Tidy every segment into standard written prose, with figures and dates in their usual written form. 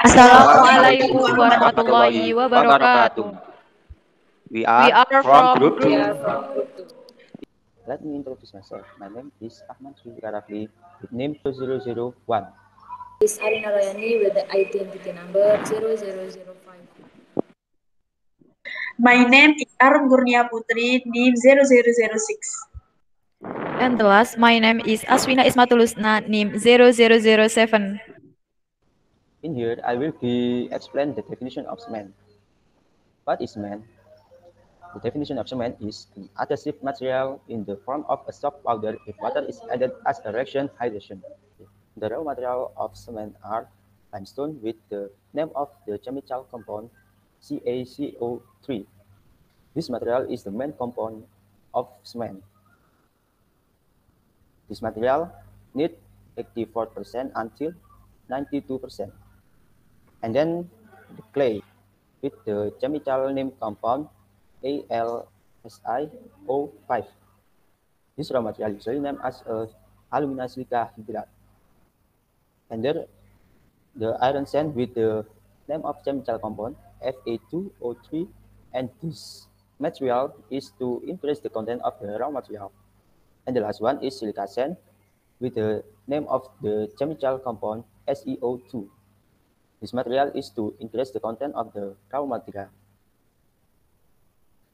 Assalamualaikum warahmatullahi wabarakatuh. We We are are from from Group 2. Group 2. Let me introduce myself. My name is Ahmad Sri Karafli with name 2001. Is Arina Royani with the identity number 0005. My name is Arum Gurnia Putri, NIM 0006. And the last, my name is Aswina Ismatulusna, NIM 0007. In here, I will be explain the definition of cement. What is cement? The definition of cement is an adhesive material in the form of a soft powder if water is added as a reaction hydration. The raw material of cement are limestone with the name of the chemical compound CaCO3. This material is the main component of cement. This material needs 84% until 92%. And then the clay with the chemical name compound AlSiO5. This raw material usually named as a alumina silica hydride. And then the iron sand with the name of chemical compound Fa2O3, and this material is to increase the content of the raw material. And the last one is silica sand with the name of the chemical compound SeO2. This material is to increase the content of the raw material.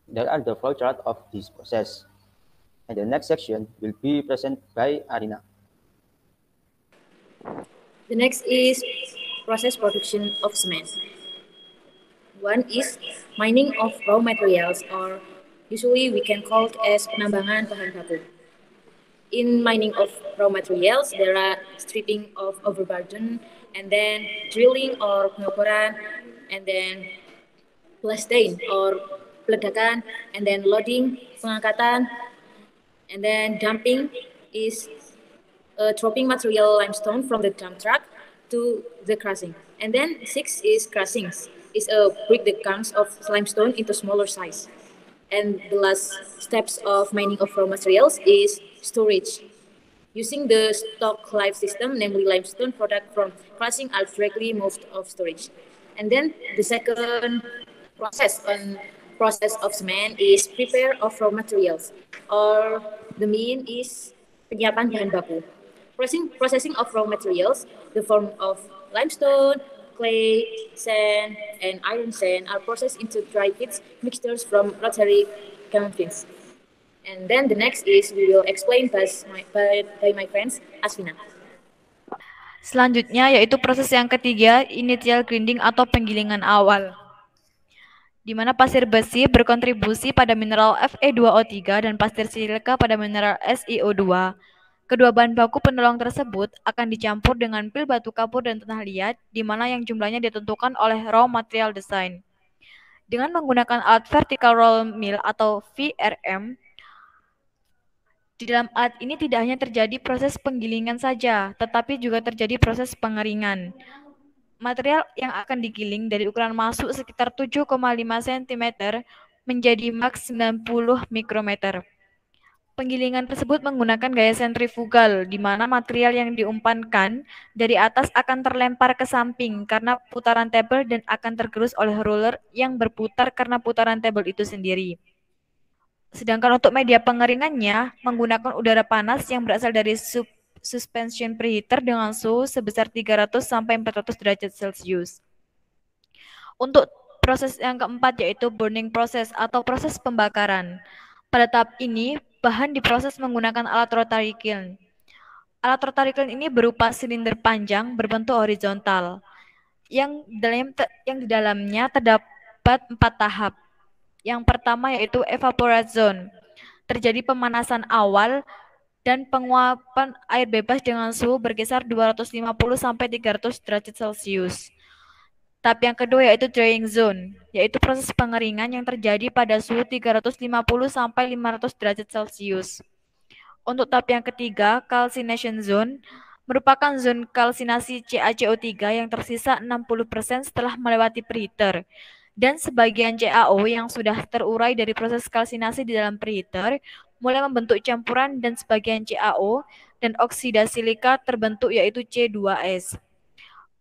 There are the flowchart of this process. And the next section will be presented by Arina. The next is process production of cement. One is mining of raw materials, or usually we can call it as penambangan bahan baku. In mining of raw materials, there are stripping of overburden, and then drilling or pengoboran, and then blasting or peledakan, and then loading, pengangkatan, and then dumping is dropping material limestone from the dump truck to the crushing. And then 6 is crushings, is break the chunks of limestone into smaller size. And the last steps of mining of raw materials is storage. Using the stock life system, namely limestone product from crushing are directly moved of storage. And then the second process of cement is prepare of raw materials, or the main is penyiapan bahan baku. Processing of raw materials, the form of limestone, clay, sand, and iron sand are processed into dry pits mixtures from rotary kilns. And then the next is we will explain by my friends Aswina. Selanjutnya yaitu proses yang ketiga, initial grinding atau penggilingan awal, di mana pasir besi berkontribusi pada mineral Fe2O3 dan pasir silika pada mineral SiO2. Kedua bahan baku penolong tersebut akan dicampur dengan pil batu kapur dan tanah liat, di mana yang jumlahnya ditentukan oleh raw material design. Dengan menggunakan alat vertical roll mill atau VRM, di dalam alat ini tidak hanya terjadi proses penggilingan saja, tetapi juga terjadi proses pengeringan. Material yang akan digiling dari ukuran masuk sekitar 7,5 cm menjadi maks 90 mikrometer. Penggilingan tersebut menggunakan gaya sentrifugal, di mana material yang diumpankan dari atas akan terlempar ke samping karena putaran tabel dan akan tergerus oleh roller yang berputar karena putaran tabel itu sendiri. Sedangkan untuk media pengeringannya menggunakan udara panas yang berasal dari suspension preheater dengan suhu sebesar 300 sampai 400 derajat Celcius. Untuk proses yang keempat yaitu burning process atau proses pembakaran. Pada tahap ini, bahan diproses menggunakan alat rotary kiln. Alat rotary kiln ini berupa silinder panjang berbentuk horizontal, yang di dalamnya terdapat 4 tahap. Yang pertama yaitu evaporation. Terjadi pemanasan awal dan penguapan air bebas dengan suhu berkisar 250 sampai 300 derajat Celcius. Tahap yang kedua yaitu drying zone, yaitu proses pengeringan yang terjadi pada suhu 350 sampai 500 derajat Celcius. Untuk tahap yang ketiga, calcination zone, merupakan zona kalsinasi CaCO3 yang tersisa 60% setelah melewati preheater, dan sebagian CaO yang sudah terurai dari proses kalsinasi di dalam preheater mulai membentuk campuran, dan sebagian CaO dan oksida silika terbentuk yaitu C2S.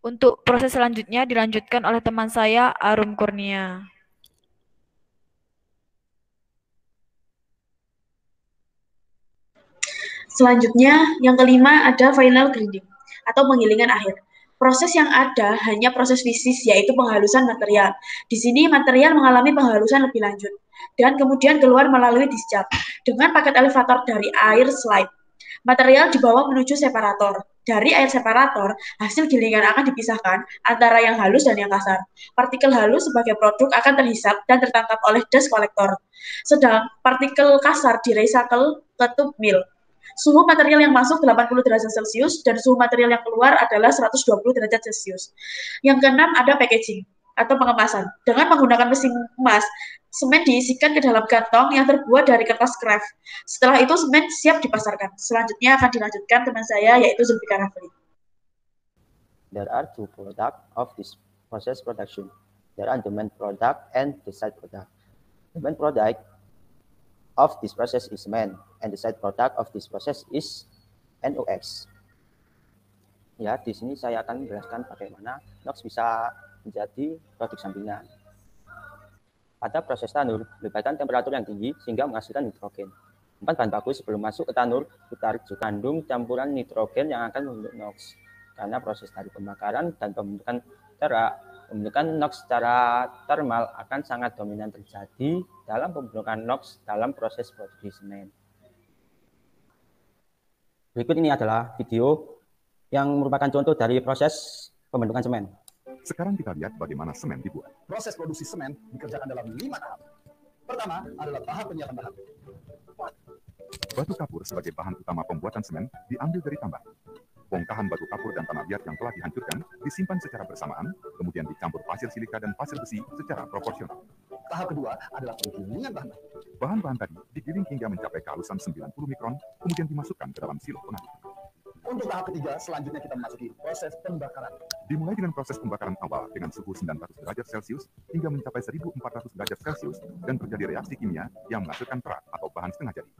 Untuk proses selanjutnya dilanjutkan oleh teman saya, Arum Kurnia. Selanjutnya, yang kelima ada final grinding atau penggilingan akhir. Proses yang ada hanya proses fisis, yaitu penghalusan material. Di sini material mengalami penghalusan lebih lanjut dan kemudian keluar melalui discharge dengan paket elevator dari air slide. Material dibawa menuju separator. Dari air separator, hasil gilingan akan dipisahkan antara yang halus dan yang kasar. Partikel halus sebagai produk akan terhisap dan tertangkap oleh dust collector. Sedang partikel kasar direcycle ke tube mill. Suhu material yang masuk 80 derajat Celcius dan suhu material yang keluar adalah 120 derajat Celcius. Yang keenam ada packaging atau pengemasan. Dengan menggunakan mesin emas, semen diisikan ke dalam kantong yang terbuat dari kertas kraft. Setelah itu semen siap dipasarkan. Selanjutnya akan dilanjutkan teman saya yaitu Zulfikar Rafli. There are two products of this process production. There are the main product and the side product. The main product of this process is cement, and the side product of this process is NOx. Ya, di sini saya akan menjelaskan bagaimana NOx bisa menjadi produk sampingan. Pada proses tanur, melibatkan temperatur yang tinggi sehingga menghasilkan nitrogen. 4 bahan baku sebelum masuk ke tanur, ditarik juga kandung campuran nitrogen yang akan membentuk NOx. Karena proses dari pembakaran dan pembentukan NOx secara termal akan sangat dominan terjadi dalam pembentukan NOx dalam proses produksi semen. Berikut ini adalah video yang merupakan contoh dari proses pembentukan semen. Sekarang kita lihat bagaimana semen dibuat. Proses produksi semen dikerjakan dalam 5 tahap. Pertama adalah tahap penyiapan bahan. Batu kapur sebagai bahan utama pembuatan semen diambil dari tambang. Bongkahan batu kapur dan tanah liat yang telah dihancurkan disimpan secara bersamaan, kemudian dicampur pasir silika dan pasir besi secara proporsional. Tahap kedua adalah penggilingan bahan. Bahan-bahan tadi digiling hingga mencapai kehalusan 90 mikron, kemudian dimasukkan ke dalam silo pengaduk. Untuk tahap ketiga, selanjutnya kita memasuki proses pembakaran. Dimulai dengan proses pembakaran awal dengan suhu 900 derajat Celcius hingga mencapai 1400 derajat Celcius dan terjadi reaksi kimia yang menghasilkan perak atau bahan setengah jadi.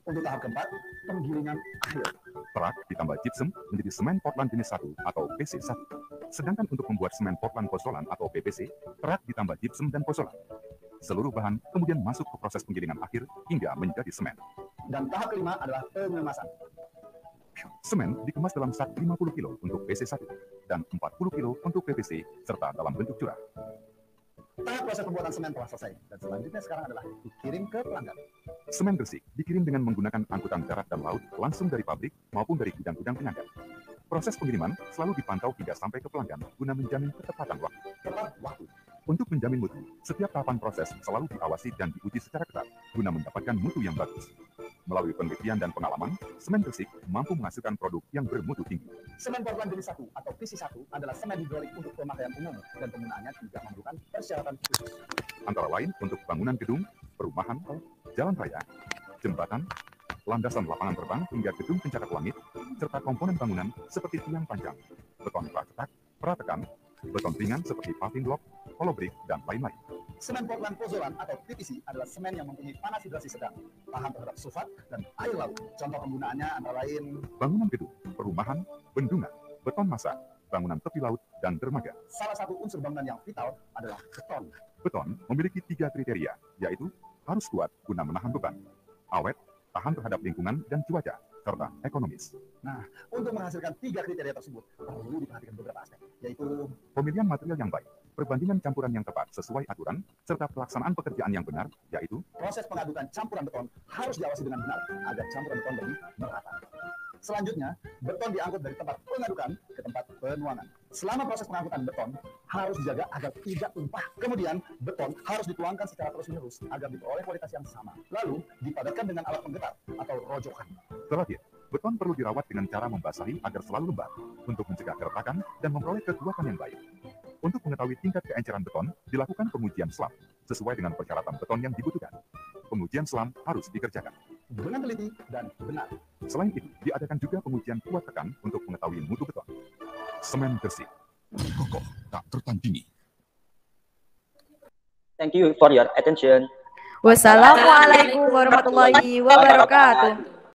Untuk tahap keempat, penggilingan akhir. Perak ditambah gypsum menjadi semen Portland jenis 1 atau PC1. Sedangkan untuk membuat semen Portland pozolan atau PPC, perak ditambah gypsum dan pozolan. Seluruh bahan kemudian masuk ke proses penggilingan akhir hingga menjadi semen. Dan tahap kelima adalah pengemasan. Semen dikemas dalam sak 50 kilo untuk PC1 dan 40 kilo untuk PPC serta dalam bentuk curah. Tahap proses pembuatan semen telah selesai dan selanjutnya sekarang adalah dikirim ke pelanggan. Semen Gresik dikirim dengan menggunakan angkutan darat dan laut langsung dari pabrik maupun dari gudang-gudang penyangga. Proses pengiriman selalu dipantau hingga sampai ke pelanggan guna menjamin ketepatan waktu. Tepat waktu. Untuk menjamin mutu, setiap tahapan proses selalu diawasi dan diuji secara ketat guna mendapatkan mutu yang bagus. Melalui penelitian dan pengalaman, semen Gresik mampu menghasilkan produk yang bermutu tinggi. Semen Portland jenis 1 atau PC1 adalah semen hidrolik untuk pemakaian umum dan penggunaannya tidak memerlukan persyaratan khusus. Antara lain untuk bangunan gedung, perumahan, jalan raya, jembatan, landasan lapangan terbang hingga gedung pencakar langit, serta komponen bangunan seperti tiang panjang, beton pracetak, pratekan, beton ringan seperti paving block, hollow brick, dan lain-lain. Semen Portland pozolan atau PPC adalah semen yang mempunyai panas hidrasi sedang, tahan terhadap sulfat dan air laut. Contoh penggunaannya antara lain bangunan gedung, perumahan, bendungan, beton masa, bangunan tepi laut, dan dermaga. Salah satu unsur bangunan yang vital adalah beton. Beton memiliki 3 kriteria, yaitu harus kuat guna menahan beban, awet, tahan terhadap lingkungan dan cuaca, serta ekonomis. Nah, untuk menghasilkan 3 kriteria tersebut, perlu diperhatikan beberapa aspek, yaitu pemilihan material yang baik, perbandingan campuran yang tepat sesuai aturan, serta pelaksanaan pekerjaan yang benar, yaitu proses pengadukan campuran beton harus diawasi dengan benar agar campuran beton lebih merata. Selanjutnya, beton diangkut dari tempat pengadukan ke tempat penuangan. Selama proses pengangkutan beton harus dijaga agar tidak tumpah. Kemudian, beton harus dituangkan secara terus-menerus agar diperoleh kualitas yang sama. Lalu, dipadatkan dengan alat penggetar atau rojokan. Terakhir, beton perlu dirawat dengan cara membasahi agar selalu lembab untuk mencegah keretakan dan memperoleh kekuatan yang baik. Untuk mengetahui tingkat keenceran beton, dilakukan pengujian SLAM sesuai dengan persyaratan beton yang dibutuhkan. Pengujian SLAM harus dikerjakan dengan teliti dan benar. Selain itu, diadakan juga pengujian kuat tekan untuk mengetahui mutu beton. Semen Gresik, kokoh tak tertandingi. Thank you for your attention. Wassalamualaikum warahmatullahi wabarakatuh.